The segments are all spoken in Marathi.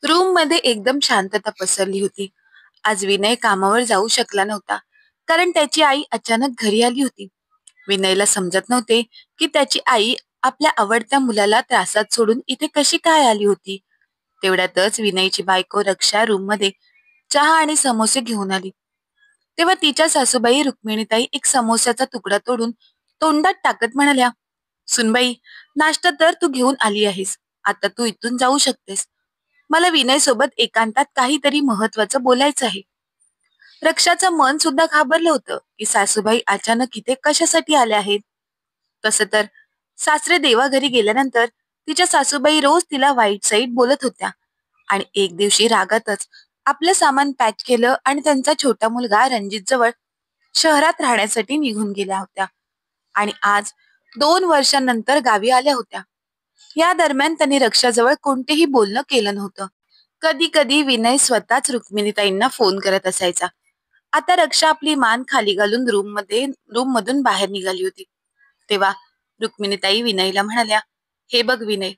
रूम मध्ये एकदम शांतता पसरली होती. आज विनय कामावर जाऊ शकला नव्हता, कारण त्याची आई अचानक घरी आली होती. विनयला समजत नव्हते की त्याची आई आपल्या आवडत्या मुलाला त्रासात सोडून इथे कशी काय आली होती. तेवढ्यातच विनयची बायको रक्षा रूम मध्ये चहा आणि समोसे घेऊन आली. तेव्हा तिच्या सासूबाई रुक्मिणीताई एक समोस्याचा तुकडा तोडून तोंडात टाकत म्हणाल्या, "सुनबाई, नाश्ता तर तू घेऊन आली आहेस. आता तू इथून जाऊ शकतेस. मला विनय सोबत एकांतात काहीतरी महत्वाचं बोलायचं आहे." रक्षाचं मन सुद्धा घाबरलं होतं की सासूबाई अचानक इथे कशासाठी आल्या आहेत. तसं तर सासरे देवाघरी गेल्यानंतर तिच्या सासूबाई रोज तिला वाईट साईट बोलत होत्या, आणि एक दिवशी रागातच आपलं सामान पॅक केलं आणि त्यांचा छोटा मुलगा रणजित जवळ शहरात राहण्यासाठी निघून गेल्या होत्या. आणि आज 2 वर्षांनंतर गावी आल्या होत्या. या दरम्यान त्यांनी रक्षाजवळ कोणतेही बोलणं केलं नव्हतं. कधी कधी विनय स्वतःच रुक्मिणीताईंना फोन करत असायचा. आता रक्षा आपली मान खाली घालून रूम मधून बाहेर निघाली होती. तेव्हा रुक्मिणीताई विनयला म्हणाल्या, "हे बघ विनय,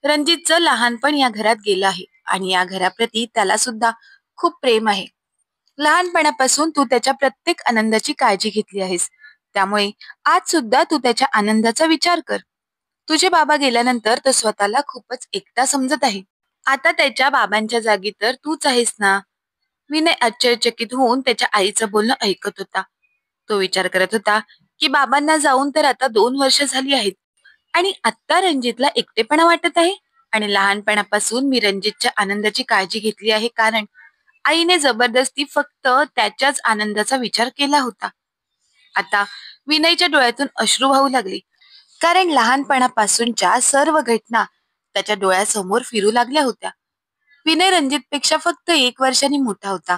रणजितचं लहानपण या घरात गेलं आहे आणि या घराप्रती त्याला सुद्धा खूप प्रेम आहे. लहानपणापासून तू त्याच्या प्रत्येक आनंदाची काळजी घेतली आहेस. त्यामुळे आज सुद्धा तू त्याच्या आनंदाचा विचार कर. तुझे बाबा गेल्यानंतर तो स्वतःला खूपच एकटा समजत आहे. आता त्याच्या बाबांच्या जागी तर तूच आहेस ना." विनय आश्चर्यचकित होऊन त्याच्या आईचं बोलणं ऐकत होता. तो विचार करत होता की बाबांना जाऊन तर आता 2 वर्ष झाली आहेत, आणि आत्ता रणजितला एकटेपणा वाटत आहे. आणि लहानपणापासून मी रणजितच्या आनंदाची काळजी घेतली आहे, कारण आईने जबरदस्ती फक्त त्याच्याच आनंदाचा विचार केला होता. आता विनयच्या डोळ्यातून अश्रू वाहू लागले, कारण लहानपणापासूनच्या सर्व घटना त्याच्या डोळ्यासमोर फिरू लागल्या होत्या. विनय रणजितपेक्षा फक्त 1 वर्षांनी मोठा होता.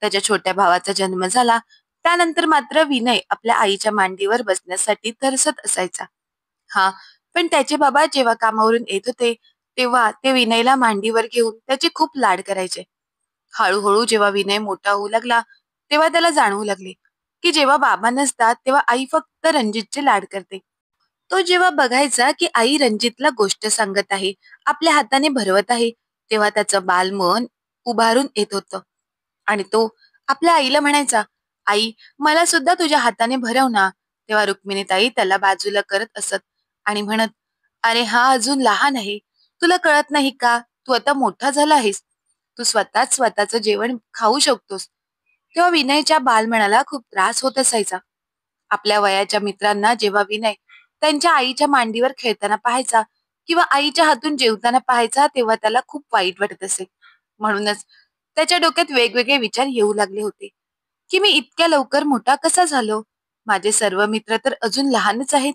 त्याच्या छोट्या भावाचा जन्म झाला त्यानंतर मात्र विनय आपल्या आईच्या मांडीवर बसण्यासाठी तरसत असायचा. हा, पण त्याचे बाबा जेव्हा कामावरून येत होते तेव्हा ते विनयला मांडीवर घेऊन त्याचे खूप लाड करायचे. हळूहळू जेव्हा विनय मोठा होऊ लागला तेव्हा त्याला जाणवू लागले की जेव्हा बाबा नसतात तेव्हा आई फक्त रणजितचे लाड करते. तो जेव्हा बघायचा की आई रणजितला गोष्ट सांगत आहे, आपल्या हाताने भरवत आहे, तेव्हा त्याचं बालमन उभारून येत होतं. आणि तो आपल्या आईला म्हणायचा, "आई, मला सुद्धा तुझ्या हाताने भरव ना." तेव्हा रुक्मिणीताई त्याला बाजूला करत असत आणि म्हणत, "अरे हा अजून लहान आहे. तुला कळत नाही का? तू आता मोठा झाला आहेस. तू स्वतःच स्वतःचं जेवण खाऊ शकतोस." तेव्हा विनयच्या बालमनाला खूप त्रास होत असायचा. आपल्या वयाच्या मित्रांना जेव्हा विनय त्यांच्या आईच्या मांडीवर खेळताना पाहायचा किंवा आईच्या हातून जेवताना पाहायचा तेव्हा त्याला खूप वाईट वाटत असे. म्हणूनच त्याच्या डोक्यात वेगवेगळे विचार येऊ लागले होते की मी इतक्या लवकर मोठा कसा झालो? माझे सर्व मित्र तर अजून लहानच आहेत.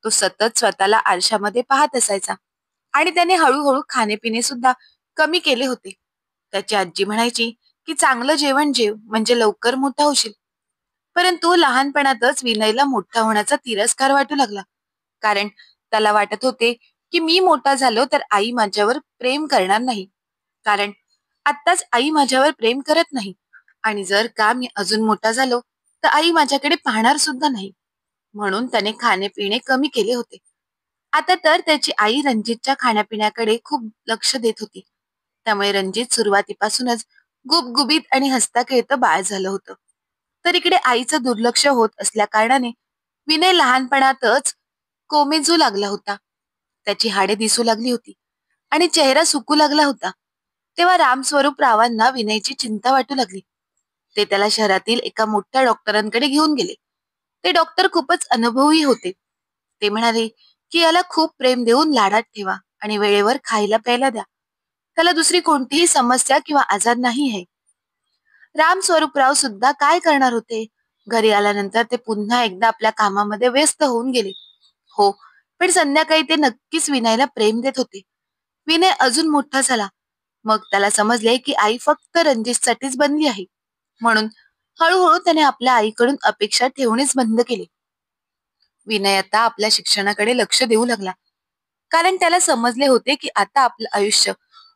तो सतत स्वतःला आरशामध्ये पाहत असायचा, आणि त्याने हळूहळू खाणेपिणे सुद्धा कमी केले होते. त्याची आजी म्हणायची की चांगलं जेवण जेव म्हणजे लवकर मोठा होशील. परंतु लहानपणातच विनयला मोठा होण्याचा तिरस्कार वाटू लागला, कारण त्याला वाटत होते की मी मोठा झालो तर आई माझ्यावर प्रेम करणार नाही, कारण आत्ताच आई माझ्यावर प्रेम करत नाही. आणि जर का मी अजून मोठा झालो तर आई माझ्याकडे पाहणार सुद्धा नाही. म्हणून त्याने खाणे-पिणे कमी केले होते. आता तर त्याची आई रणजितच्या खाण्यापिण्याकडे खूप लक्ष देत होती. त्यामुळे रणजित सुरुवातीपासूनच गुबगुबीत आणि हसता खेळतं बाळ झालं होतं. तर इकडे आईचं दुर्लक्ष होत असल्या कारणाने विनय लहानपणातच कोमेजू लागला होता. त्याची हाडे दिसू लागली होती आणि चेहरा सुकू लागला होता. तेव्हा रामस्वरूप रावांना विनयची चिंता वाटू लागली. ते त्याला शहरातील एका मोठ्या डॉक्टरांकडे घेऊन गेले. ते डॉक्टर खूपच अनुभवी होते. ते म्हणाले की याला खूप प्रेम देऊन लाडात ठेवा आणि वेळेवर खायला प्यायला द्या. त्याला दुसरी कोणतीही समस्या किंवा आजार नाही आहे. राम स्वरूपराव सुद्धा काय करणार होते? घरी आल्यानंतर ते पुन्हा एकदा आपल्या कामामध्ये व्यस्त होऊन गेले. हो, पण संध्याकाळी ते नक्कीच विनयला प्रेम देत होते. विनय अजून मोठा झाला. मग त्याला समजले की आई फक्त रणजितसाठीच बनली आहे. म्हणून हळूहळू त्याने आपल्या आईकडून अपेक्षा ठेवणेच बंद केले. विनय आता आपल्या शिक्षणाकडे लक्ष देऊ लागला, कारण त्याला समजले होते की आता आपलं आयुष्य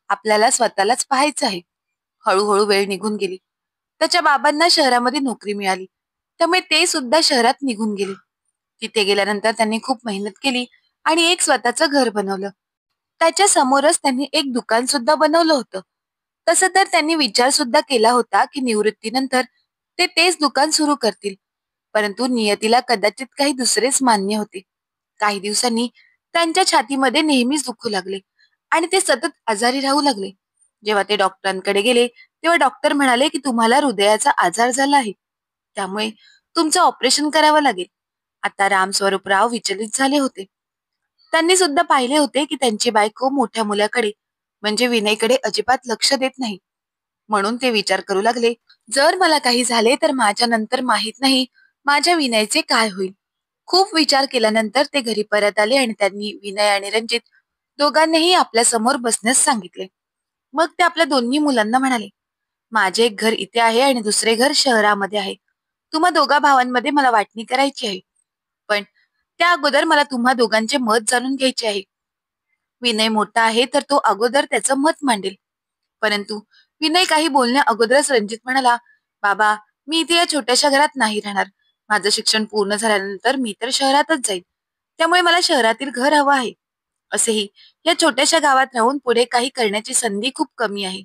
आपल्याला स्वतःलाच पाहायचं आहे. हळूहळू वेळ निघून गेली. त्याच्या बाबांना शहरामध्ये नोकरी मिळाली, त्यामुळे ते सुद्धा शहरात निघून गेले. तिथे गेल्यानंतर त्यांनी खूप मेहनत केली आणि एक स्वतःचं घर बनवलं. त्याच्या समोरच त्यांनी एक दुकान सुद्धा बनवलं होतं. तसं तर त्यांनी विचार सुद्धा केला होता की निवृत्तीनंतर ते तेच दुकान सुरू करतील. परंतु नियतीला कदाचित काही दुसरेच मान्य होते. काही दिवसांनी त्यांच्या छातीमध्ये नेहमीच दुखू लागले आणि ते सतत आजारी राहू लागले. जेव्हा ते डॉक्टरांकडे गेले तेव्हा डॉक्टर म्हणाले की तुम्हाला हृदयाचा आजार झाला आहे, त्यामुळे तुमचं ऑपरेशन करावं लागेल. आता रामस्वरूपराव विचलित झाले होते. त्यांनी सुद्धा पाहिले होते की त्यांची बायको मोठ्या मुलाकडे म्हणजे विनयकडे अजिबात लक्ष देत नाही. म्हणून ते विचार करू लागले, जर मला काही झाले तर माझ्या नंतर माहित नाही माझ्या विनयचे काय होईल. खूप विचार केल्यानंतर ते घरी परत आले आणि त्यांनी विनय आणि रंजित दोघांनीही आपल्या समोर बसण्यास सांगितले. मग ते आपल्या दोन्ही मुलांना म्हणाले, माझे एक घर इथे आहे आणि दुसरे घर शहरामध्ये आहे. तुम्हा दोघा भावांमध्ये मला वाटणी करायची आहे, पण त्या अगोदर मला तुम्हा दोघांचे मत जाणून घ्यायचे आहे. विनय मोठा आहे तर तो अगोदर त्याचं मत मांडेल. परंतु विनय काही बोलण्या अगोदरच रणजित म्हणाला, बाबा, मी इथे या छोट्याशा घरात नाही राहणार. माझं शिक्षण पूर्ण झाल्यानंतर मी तर शहरातच जाईल. त्यामुळे मला शहरातील घर हवं आहे. असेही या छोट्याशा गावात राहून पुढे काही करण्याची संधी खूप कमी आहे.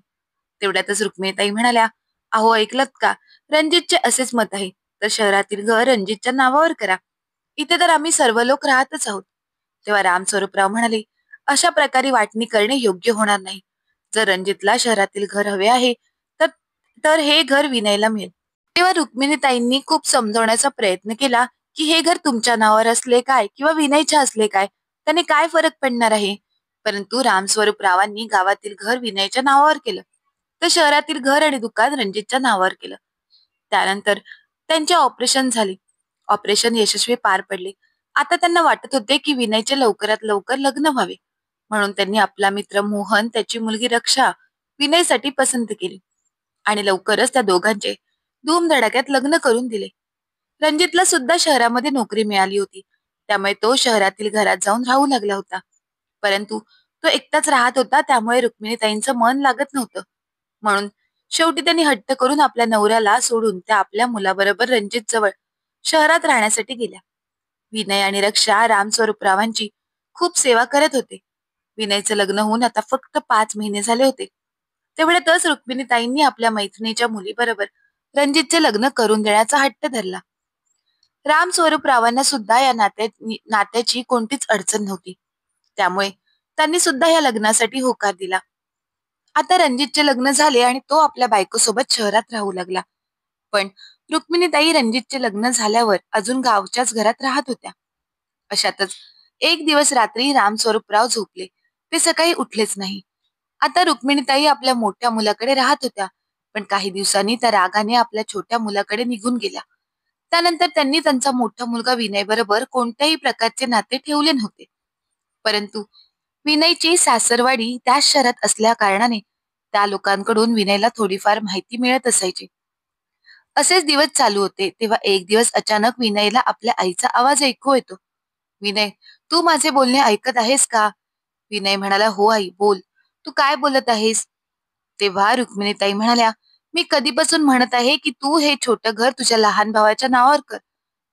तेवढ्यातच रुक्मिणीताई म्हणाल्या, अहो ऐकलत का, रणजितचे असेच मत आहे, तर शहरातील घर रणजितच्या नावावर करा. इथे तर आम्ही सर्व लोक राहतच आहोत. तेव्हा रामस्वरूपराव म्हणाले, अशा प्रकारे वाटणी करणे योग्य होणार नाही. जर रणजितला शहरातील घर हवे आहे तर तर हे घर विनयला मिळेल. तेव्हा रुक्मिणीताईंनी खूप समजवण्याचा प्रयत्न केला की हे घर तुमच्या नावावर असले काय किंवा विनयच्या असले काय, त्याने काय फरक पडणार आहे. परंतु रामस्वरूपरावांनी गावातील घर विनयच्या नावावर केलं, तर शहरातील घर आणि दुकान रणजितच्या नावावर केलं. त्यानंतर त्यांचे ऑपरेशन झाले. ऑपरेशन यशस्वी पार पडले. आता त्यांना वाटत होते की विनयचे लवकरात लवकर लग्न व्हावे. म्हणून त्यांनी आपला मित्र मोहन, त्याची मुलगी रक्षा विनयसाठी पसंत केली आणि लवकरच त्या दोघांचे धूमधडाक्यात लग्न करून दिले. रणजितला सुद्धा शहरामध्ये नोकरी मिळाली होती, त्यामुळे तो शहरातील घरात जाऊन राहू लागला होता. परंतु तो एकटाच राहत होता, त्यामुळे रुक्मिणीताईंचं मन लागत नव्हतं. म्हणून शेवटी त्यांनी हट्ट करून आपल्या नवऱ्याला सोडून त्या आपल्या मुलाबरोबर रणजित जवळ शहरात राहण्यासाठी गेल्या. विनय आणि रक्षा रामस्वरूपरावांची खूप सेवा करत होते. विनयचं लग्न होऊन आता फक्त 5 महिने झाले होते. तेवढ्यातच रुक्मिणीताईंनी आपल्या मैत्रिणीच्या मुलीबरोबर रणजितचे लग्न करून देण्याचा हट्ट धरला. रामस्वरूपरावांना सुद्धा या नात्याची कोणतीच अडचण नव्हती. त्यामुळे त्यांनी सुद्धा या लग्नासाठी होकार दिला. आता रणजितचे लग्न झाले आणि तो आपल्या बायकोसोबत शहरात राहू लागला. पण रुक्मिणीताई रणजितचे लग्न झाल्यावर अजून गावच्याच घरात राहत होत्या. अशातच एक दिवस रात्री रामस्वरूपराव झोपले. ते सकाळी उठलेच नाही. आता रुक्मिणीताई आपल्या मोठ्या मुलाकडे राहत होत्या, पण काही दिवसांनी त्या रागाने आपल्या छोट्या मुलाकडे निघून गेल्या. त्यानंतर त्यांनी त्यांचा मोठा मुलगा विनय बरोबर कोणत्याही प्रकारचे नाते ठेवले नव्हते. परंतु विनयची सासरवाडी त्याच शहरात असल्या कारणाने त्या लोकांकडून विनयला थोडीफार माहिती मिळत असायची. असेच दिवस चालू होते तेव्हा एक दिवस अचानक विनयला आपल्या आईचा आवाज ऐकू येतो. विनय, तू माझे बोलणे ऐकत आहेस का? विनय म्हणाला, हो आई, बोल, तू काय बोलत आहेस? तेव्हा रुक्मिणीताई म्हणाल्या, मी कधीपासून म्हणत आहे की तू हे छोटं घर तुझ्या लहान भावाच्या नावावर कर.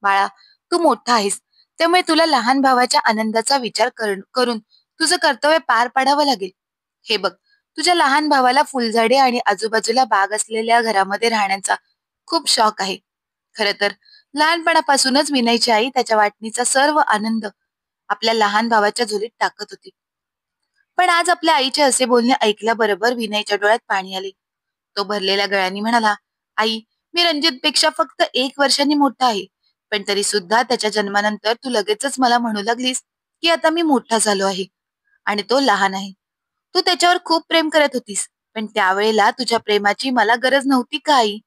बाळा, तू मोठा आहेस, त्यामुळे तुला लहान भावाच्या आनंदाचा विचार करून तुझं कर्तव्य पार पाडावं लागेल. हे बघ, तुझ्या लहान भावाला फुलझाडे आणि आजूबाजूला बाग असलेल्या घरामध्ये राहण्याचा खूप शौक आहे. खरं तर लहानपणापासूनच विनयची आई त्याच्या वाटणीचा सर्व आनंद आपल्या लहान भावाच्या झोलीत टाकत होती. पण आज आपल्या आईचे असे बोलणे ऐकल्याबरोबर विनयच्या डोळ्यात पाणी आले. तो भरलेल्या गळ्यांनी म्हणाला, आई, मी रणजितपेक्षा फक्त 1 वर्षांनी मोठा आहे, पण तरी सुद्धा त्याच्या जन्मानंतर तू लगेचच मला म्हणू लागलीस की आता मी मोठा झालो आहे आणि तो लहान आहे. तू त्याच्यावर खूप प्रेम करत होतीस, पण त्यावेळेला तुझ्या प्रेमाची मला गरज नव्हती का आई?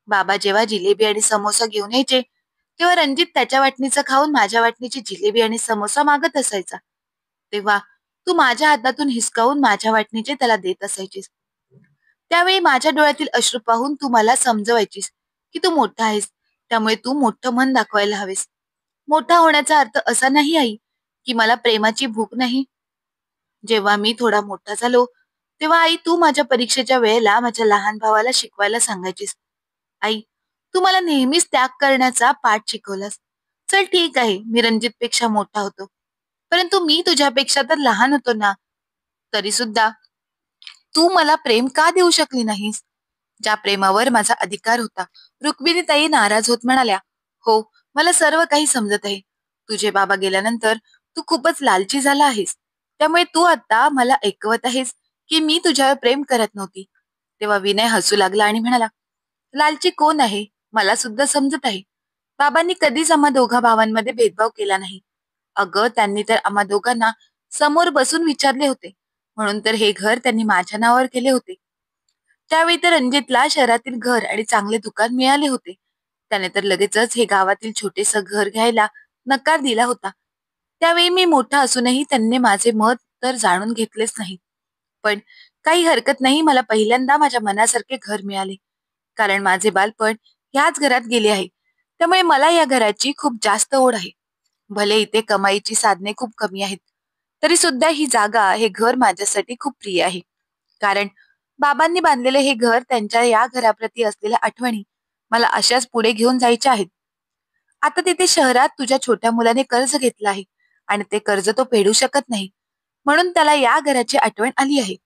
बाबा जेव्हा जिलेबी आणि समोसा घेऊन यायचे तेव्हा रणजित त्याच्या वाटणीचं खाऊन माझ्या वाटणीची जिलेबी आणि समोसा मागत असायचा. तेव्हा तू माझ्या हातातून हिसकावून माझ्या वाटणीचे त्याला देत असायचीस. त्यावेळी माझ्या डोळ्यातील अश्रू पाहून तू मला समजवायचीस की तू मोठा आहेस, त्यामुळे तू मोठं मन दाखवायला हवेस. मोठा होण्याचा अर्थ असा नाही आई की मला प्रेमाची भूक नाही. जेव्हा मी थोडा मोठा झालो तेव्हा आई तू माझ्या परीक्षेच्या वेळेला माझ्या लहान भावाला शिकवायला सांगायचीस. आई, तू मला नेहमीच त्याग करण्याचा पाठ शिकवलास. चल ठीक आहे, मी रणजितपेक्षा मोठा होतो, परंतु मी तुझ्यापेक्षा तर लहान होतो ना. तरी सुद्धा तू मला प्रेम का देऊ शकली नाहीस, ज्या प्रेमावर माझा अधिकार होता? रुक्मिणीताई नाराज होत म्हणाल्या, हो, मला सर्व काही समजत आहे. तुझे बाबा गेल्यानंतर तू खूपच लालची झाला आहेस. त्यामुळे तू आता मला ऐकवत आहेस की मी तुझ्यावर प्रेम करत नव्हती. तेव्हा विनय हसू लागला आणि म्हणाला, लालची कोण आहे मला सुद्धा समजत आहे. बाबांनी कधीच आम्हा दोघा भावांमध्ये भेदभाव केला नाही. अगं, त्यांनी तर आम्हा दोघांना समोर बसून विचारले होते, म्हणून तर हे घर त्यांनी माझ्या नावावर केले होते. त्यावेळी तर रणजितला शहरातील घर आणि चांगले दुकान मिळाले होते. त्याने तर लगेचच हे गावातील छोटेस घर घ्यायला नकार दिला होता. त्यावेळी मी मोठा असूनही त्यांनी माझे मत तर जाणून घेतलेच नाही. पण काही हरकत नाही, मला पहिल्यांदा माझ्या मनासारखे घर मिळाले. कारण माझे बालपण ह्याच घरात गेले आहे. त्यामुळे मला या घराची खूप जास्त ओढ आहे. भले इथे कमाईची साधने खूप कमी आहेत, तरी सुद्धा ही जागा, हे घर माझ्यासाठी खूप प्रिय आहे. कारण बाबांनी बांधलेले हे घर, त्यांच्या या घराप्रती असलेल्या आठवणी मला अशाच पुढे घेऊन जायच्या आहेत. आता तिथे शहरात तुझ्या छोट्या मुलाने कर्ज घेतलं आहे आणि ते कर्ज तो फेडू शकत नाही, म्हणून त्याला या घराची आठवण आली आहे.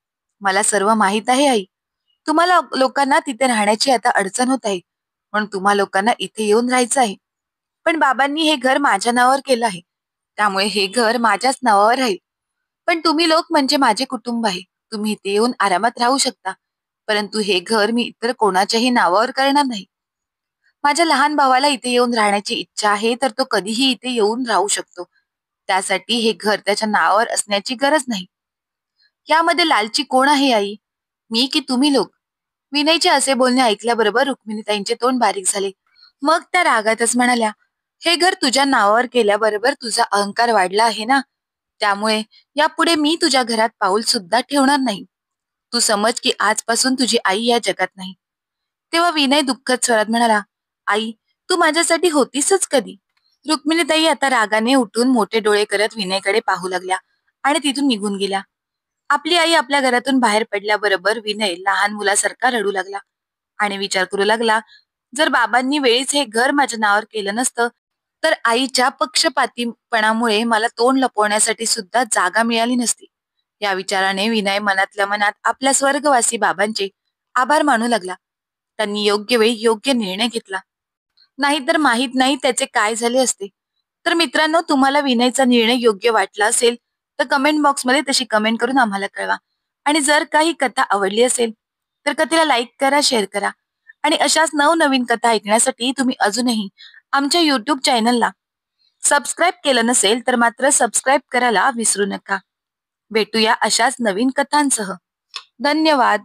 मला सर्व माहित आहे आई. तुम्हाला लोकांना तिथे राहण्याची आता अडचण होत आहे, म्हणून तुम्हा लोकांना इथे येऊन राहायचं आहे. पण बाबांनी हे घर माझ्या नावावर केलं आहे, त्यामुळे हे घर माझ्याच नावावर राहील. पण तुम्ही लोक म्हणजे माझे कुटुंब आहे. तुम्ही इथे येऊन आरामात राहू शकता, परंतु हे घर मी इतर कोणाच्याही नावावर करणार नाही. माझ्या लहान भावाला इथे येऊन राहण्याची इच्छा आहे, तर तो कधीही इथे येऊन राहू शकतो. त्यासाठी हे घर त्याच्या नावावर असण्याची गरज नाही. यामध्ये लालची कोण आहे आई, मी की तुम्ही लोक? विनयचे असे बोलणे ऐकल्याबरोबर रुक्मिणीताईंचे तोंड बारीक झाले. मग त्या रागातच म्हणाल्या, हे घर तुझ्या नावावर केल्याबरोबर तुझा अहंकार वाढला आहे ना, त्यामुळे यापुढे मी तुझ्या घरात पाऊल सुद्धा ठेवणार नाही. तू समज की आजपासून तुझी आई या जगात नाही. तेव्हा विनय दुःखद स्वरात म्हणाला, आई, तू माझ्यासाठी होतीसच कधी? रुक्मिणीताई आता रागाने उठून मोठे डोळे करत विनयकडे पाहू लागल्या आणि तिथून निघून गेल्या. आपली आई आपल्या घरातून बाहेर पडल्याबरोबर विनय लहान मुलासारखा रडू लागला आणि विचार करू लागला, जर बाबांनी वेळीच हे घर माझ्या नावावर केलं नसतं, तर आईच्या पक्षपातीपणामुळे मला तोंड लपवण्यासाठी सुद्धा जागा मिळाली नसती. या विचाराने विनय मनातल्या मनात आपल्या स्वर्गवासी बाबांचे आभार मानू लागला. त्यांनी योग्य वेळी योग्य निर्णय घेतला. नाहीतर माहित नाही त्याचे काय झाले असते. तर मित्रांनो, तुम्हाला विनयचा निर्णय योग्य वाटला असेल तर कमेंट बॉक्समध्ये तशी कमेंट करून आम्हाला कळवा. आणि जर काही कथा आवडली असेल तर कथेला लाईक करा, शेअर करा. आणि अशाच नवनवीन कथा ऐकण्यासाठी तुम्ही अजूनही आमच्या युट्यूब चॅनलला सबस्क्राईब केलं नसेल तर मात्र सबस्क्राईब करायला विसरू नका. भेटूया अशाच नवीन कथांसह. धन्यवाद.